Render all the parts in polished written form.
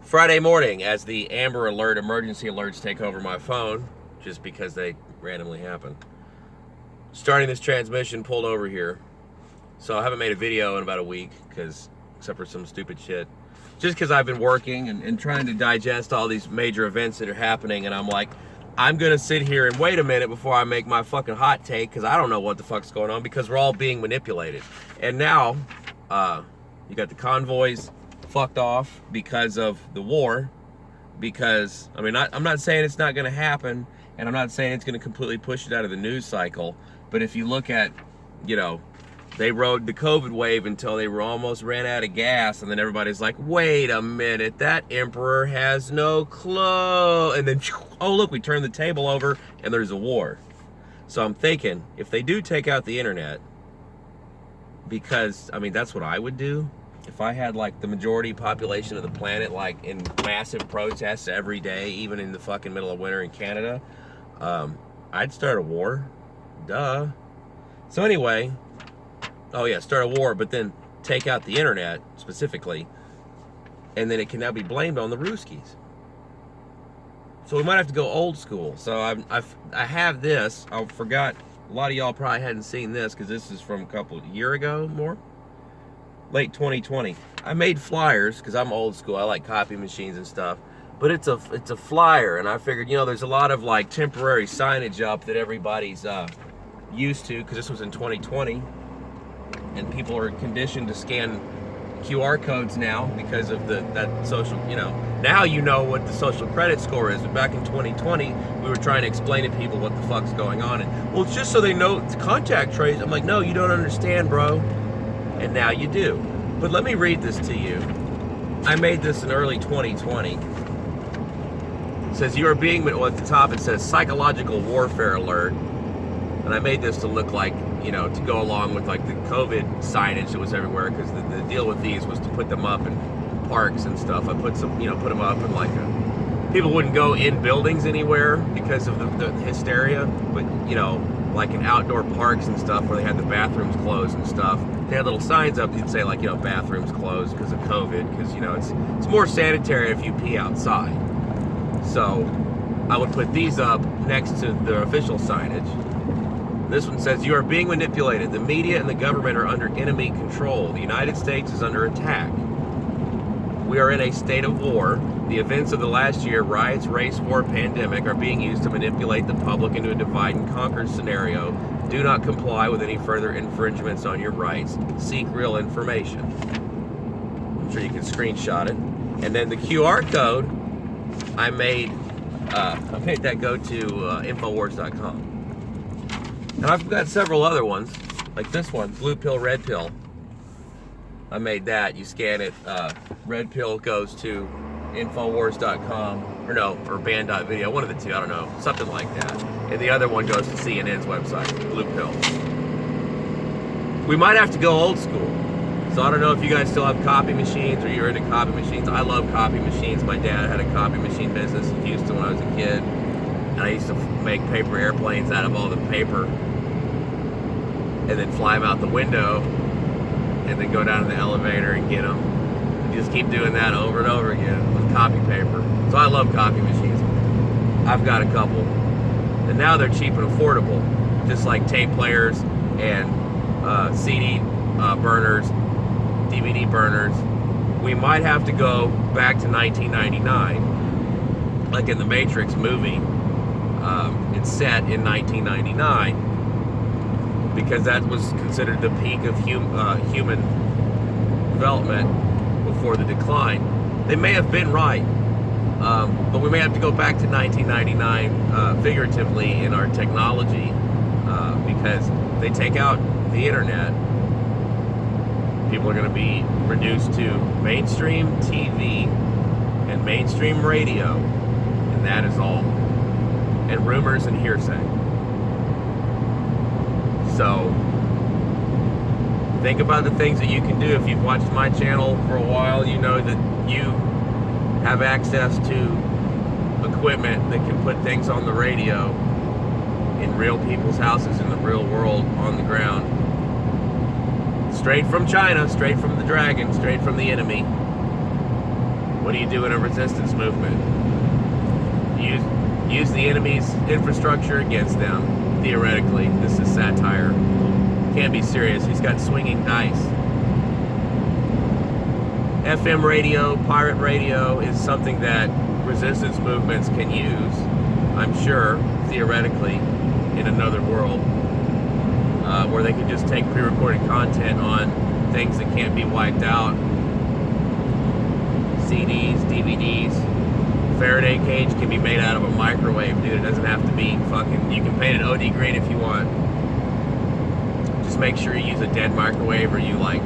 Friday morning as the Amber Alert emergency alerts take over my phone, just because they randomly happen. Starting this transmission, pulled over here. So I haven't made a video in about a week, except for some stupid shit. Just because I've been working and trying to digest all these major events that are happening, and I'm like, I'm gonna sit here and wait a minute before I make my fucking hot take, because I don't know what the fuck's going on, because we're all being manipulated. And now, you got the convoys fucked off because of the war, because, I mean, I'm not saying it's not gonna happen, and I'm not saying it's gonna completely push it out of the news cycle, but if you look at, they rode the COVID wave until they almost ran out of gas, and then everybody's like, wait a minute, that emperor has no clothes. And then, oh look, we turned the table over and there's a war. So I'm thinking, if they do take out the internet, because, I mean, that's what I would do. If I had like the majority population of the planet like in massive protests every day, even in the fucking middle of winter in Canada, I'd start a war. Duh. So anyway, oh yeah, start a war, but then take out the internet specifically, and then it can now be blamed on the Ruskies. So we might have to go old school. So I have this. I forgot, a lot of y'all probably hadn't seen this because this is from a year ago, more late 2020. I made flyers because I'm old school. I like copy machines and stuff. But it's a flyer, and I figured, there's a lot of like temporary signage up that everybody's used to, because this was in 2020. And people are conditioned to scan QR codes now because of that social, now you know what the social credit score is. But back in 2020, we were trying to explain to people what the fuck's going on. And, well, it's just so they know it's contact trace. I'm like, no, you don't understand, bro. And now you do. But let me read this to you. I made this in early 2020. It says, you are being, well, at the top it says psychological warfare alert. And I made this to look like, to go along with like the COVID signage that was everywhere, because the deal with these was to put them up in parks and stuff. I put some, put them up in like people wouldn't go in buildings anywhere because of the hysteria, but like in outdoor parks and stuff where they had the bathrooms closed and stuff, they had little signs up that'd say like, bathrooms closed because of COVID, because it's more sanitary if you pee outside. So I would put these up next to the official signage. This one says, you are being manipulated. The media and the government are under enemy control. The United States is under attack. We are in a state of war. The events of the last year, riots, race war, pandemic, are being used to manipulate the public into a divide and conquer scenario. Do not comply with any further infringements on your rights. Seek real information. I'm sure you can screenshot it. And then the QR code, I made that go to Infowars.com. And I've got several other ones, like this one, blue pill, red pill. I made that. You scan it. Red pill goes to Infowars.com, or Band.video, one of the two, I don't know, something like that. And the other one goes to CNN's website, blue pill. We might have to go old school. So I don't know if you guys still have copy machines or you're into copy machines. I love copy machines. My dad had a copy machine business in Houston when I was a kid. And I used to make paper airplanes out of all the paper and then fly them out the window and then go down to the elevator and get them. And just keep doing that over and over again with copy paper. So I love copy machines. I've got a couple. And now they're cheap and affordable. Just like tape players and CD burners, DVD burners. We might have to go back to 1999, like in the Matrix movie. It's set in 1999 because that was considered the peak of human development before the decline. They may have been right, but we may have to go back to 1999 figuratively in our technology, because if they take out the internet, people are going to be reduced to mainstream TV and mainstream radio, and that is all. And rumors and hearsay. So think about the things that you can do. If you've watched my channel for a while, you know that you have access to equipment that can put things on the radio in real people's houses in the real world on the ground. Straight from China, straight from the dragon, straight from the enemy. What do you do in a resistance movement? Use the enemy's infrastructure against them. Theoretically, this is satire. Can't be serious. He's got swinging dice. FM radio, pirate radio is something that resistance movements can use, I'm sure, theoretically, in another world, where they can just take pre-recorded content on things that can't be wiped out. CDs, DVDs. Faraday cage can be made out of a microwave, dude. It doesn't have to be fucking... You can paint it OD green if you want. Just make sure you use a dead microwave, or you, like,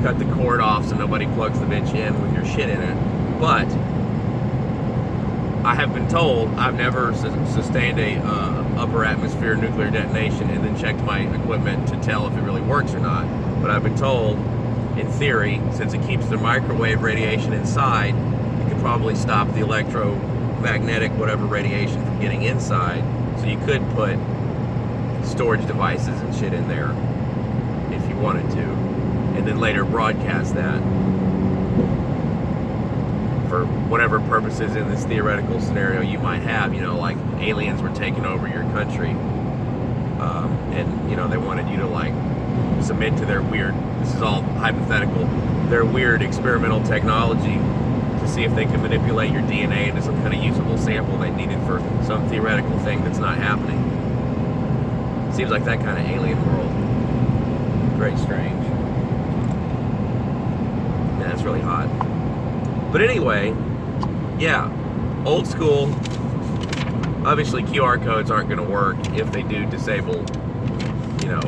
cut the cord off so nobody plugs the bitch in with your shit in it. But I have been told, I've never sustained a upper atmosphere nuclear detonation and then checked my equipment to tell if it really works or not. But I've been told, in theory, since it keeps the microwave radiation inside, it could probably stop the electromagnetic whatever radiation from getting inside. So you could put storage devices and shit in there if you wanted to, and then later broadcast that for whatever purposes in this theoretical scenario you might have, you know, like aliens were taking over your country, and, you know, they wanted you to, like, submit to their weird, this is all hypothetical, their weird experimental technology to see if they can manipulate your DNA into some kind of usable sample they needed for some theoretical thing that's not happening. Seems like that kind of alien world. Very strange. Yeah, that's really hot. But anyway, yeah, old school. Obviously, QR codes aren't going to work if they do disable, you know,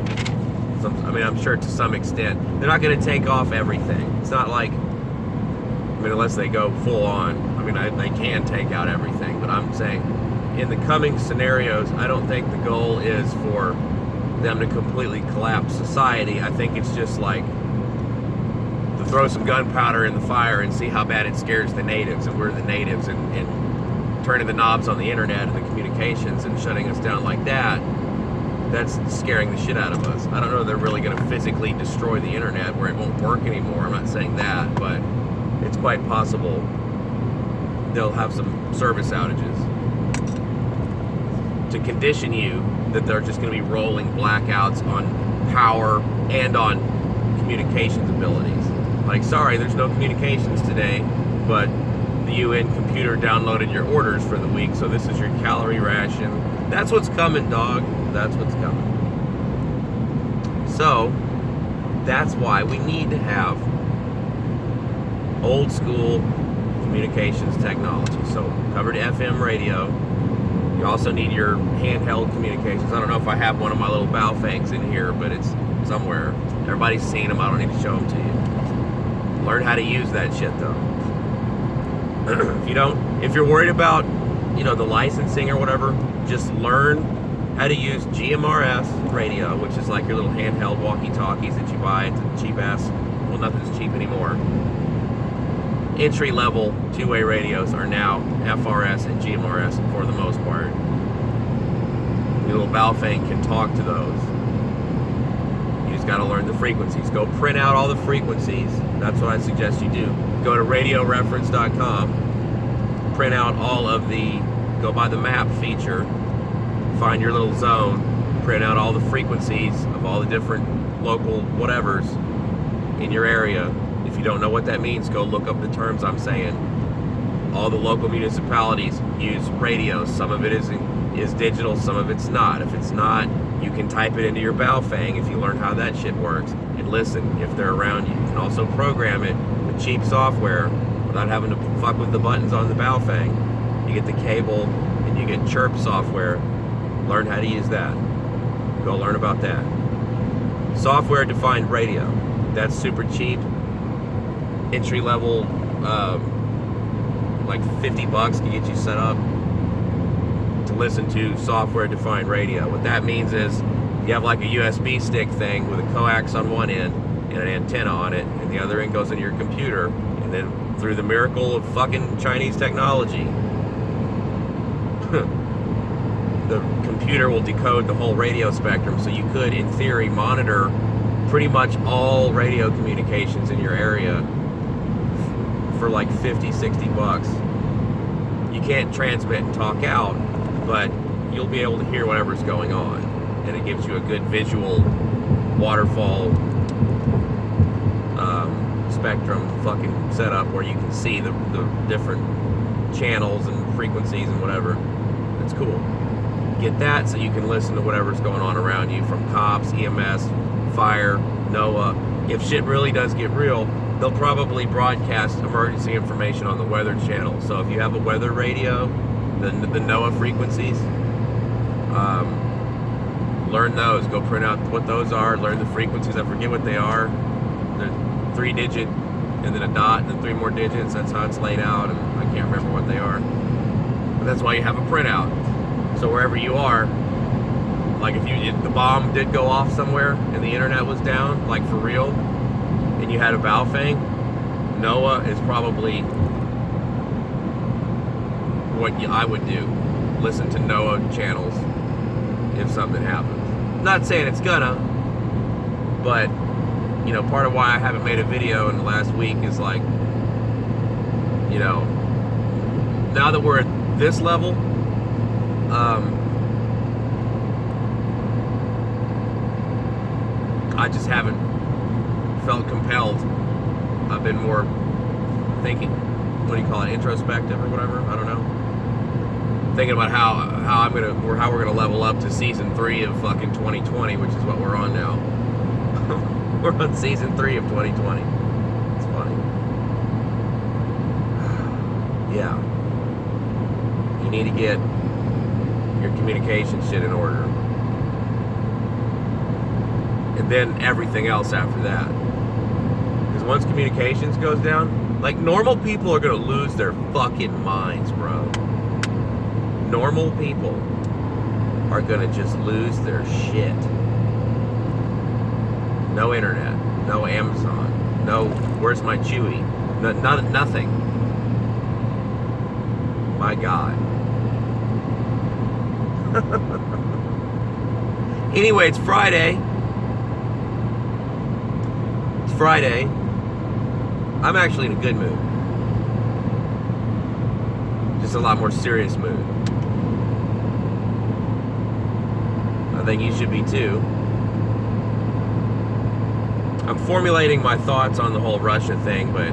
I mean, I'm sure to some extent. They're not going to take off everything. It's not like, I mean, unless they go full on. I mean, they can take out everything, but I'm saying in the coming scenarios, I don't think the goal is for them to completely collapse society. I think it's just like to throw some gunpowder in the fire and see how bad it scares the natives, and we're the natives, and turning the knobs on the internet and the communications and shutting us down like that. That's scaring the shit out of us. I don't know if they're really going to physically destroy the internet where it won't work anymore. I'm not saying that, but it's quite possible they'll have some service outages to condition you that they're just going to be rolling blackouts on power and on communications abilities. Like, sorry, there's no communications today, but the UN computer downloaded your orders for the week, so this is your calorie ration. That's what's coming, dog. That's what's coming. So, that's why we need to have old school communications technology. So, covered FM radio. You also need your handheld communications. I don't know if I have one of my little Baofangs in here, but it's somewhere. Everybody's seen them. I don't need to show them to you. Learn how to use that shit, though. If you're worried about, you know, the licensing or whatever, just learn how to use GMRS radio, which is like your little handheld walkie-talkies that you buy. It's a cheap-ass, well, nothing's cheap anymore. Entry-level two-way radios are now FRS and GMRS for the most part. Your little Baofeng can talk to those. You just got to learn the frequencies. Go print out all the frequencies. That's what I suggest you do. Go to radioreference.com, print out all of the, go by the map feature, find your little zone, print out all the frequencies of all the different local whatevers in your area. If you don't know what that means, go look up the terms I'm saying. All the local municipalities use radios. Some of it is digital, some of it's not. If it's not, you can type it into your Baofeng if you learn how that shit works, and listen if they're around you. You can also program it with cheap software without having to fuck with the buttons on the Baofeng. You get the cable and you get chirp software. Learn how to use that. Go learn about that. Software defined radio. That's super cheap. Entry level, like $50 can get you set up to listen to software defined radio. What that means is you have like a USB stick thing with a coax on one end and an antenna on it, and the other end goes in your computer, and then through the miracle of fucking Chinese technology, the computer will decode the whole radio spectrum, so you could, in theory, monitor pretty much all radio communications in your area for like 50, 60 bucks. You can't transmit and talk out, but you'll be able to hear whatever's going on. And it gives you a good visual waterfall spectrum fucking setup where you can see the different channels and frequencies and whatever. It's cool. Get that so you can listen to whatever's going on around you, from cops, EMS, fire, NOAA. If shit really does get real, they'll probably broadcast emergency information on the Weather Channel. So if you have a weather radio, the NOAA frequencies, learn those. Go print out what those are. Learn the frequencies. I forget what they are. They're 3-digit and then a dot and then 3 more digits. That's how it's laid out, and I can't remember what they are. But that's why you have a printout. So wherever you are, like if the bomb did go off somewhere and the internet was down, like for real, and you had a Baofeng, NOAA is probably what I would do. Listen to NOAA channels if something happens. Not saying it's gonna, but you know, part of why I haven't made a video in the last week is like, you know, now that we're at this level, I just haven't felt compelled. I've been more thinking, what do you call it, introspective or whatever, I don't know. Thinking about how we're gonna level up to season 3 of fucking 2020, which is what we're on now. We're on season 3 of 2020. It's funny. Yeah. You need to get your communication shit in order. And then everything else after that. Because once communications goes down, like, normal people are gonna lose their fucking minds, bro. Normal people are gonna just lose their shit. No internet, no Amazon, no where's my Chewy, nothing. My God. Anyway, it's Friday. It's Friday. I'm actually in a good mood. Just a lot more serious mood. I think you should be too. I'm formulating my thoughts on the whole Russia thing, but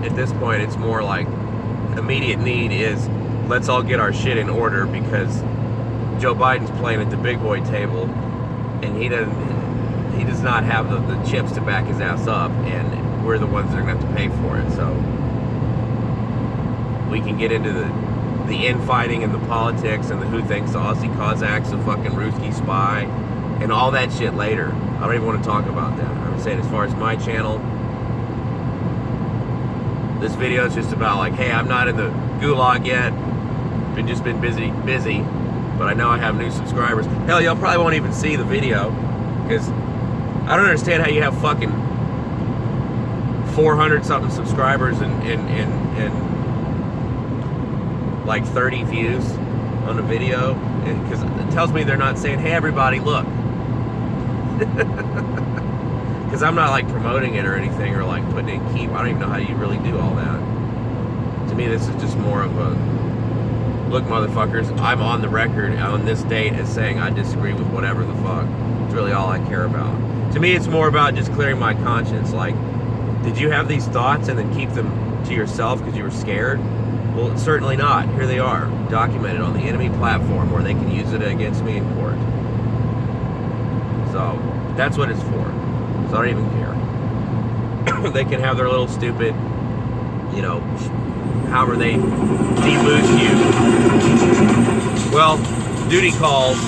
at this point it's more like immediate need is let's all get our shit in order, because Joe Biden's playing at the big boy table and he does not have the chips to back his ass up, and we're the ones that are going to have to pay for it. So we can get into the infighting and the politics and the who thinks the Aussie Kazakh's a fucking Ruski spy and all that shit later. I don't even want to talk about that. I'm saying, as far as my channel, this video is just about like, hey, I'm not in the gulag yet. Just been busy, but I know I have new subscribers. Hell, y'all probably won't even see the video, because I don't understand how you have fucking 400 something subscribers and like 30 views on a video, because it tells me they're not saying, hey everybody, look. Because I'm not like promoting it or anything, or like putting in keep. I don't even know how you really do all that. To me, this is just more of a, look, motherfuckers, I'm on the record on this date as saying I disagree with whatever the fuck. It's really all I care about. To me, it's more about just clearing my conscience. Like, did you have these thoughts and then keep them to yourself because you were scared? Well, certainly not. Here they are, documented on the enemy platform where they can use it against me in court. So that's what it's for. So I don't even care. They can have their little stupid, you know, however they deboost you. Well, duty calls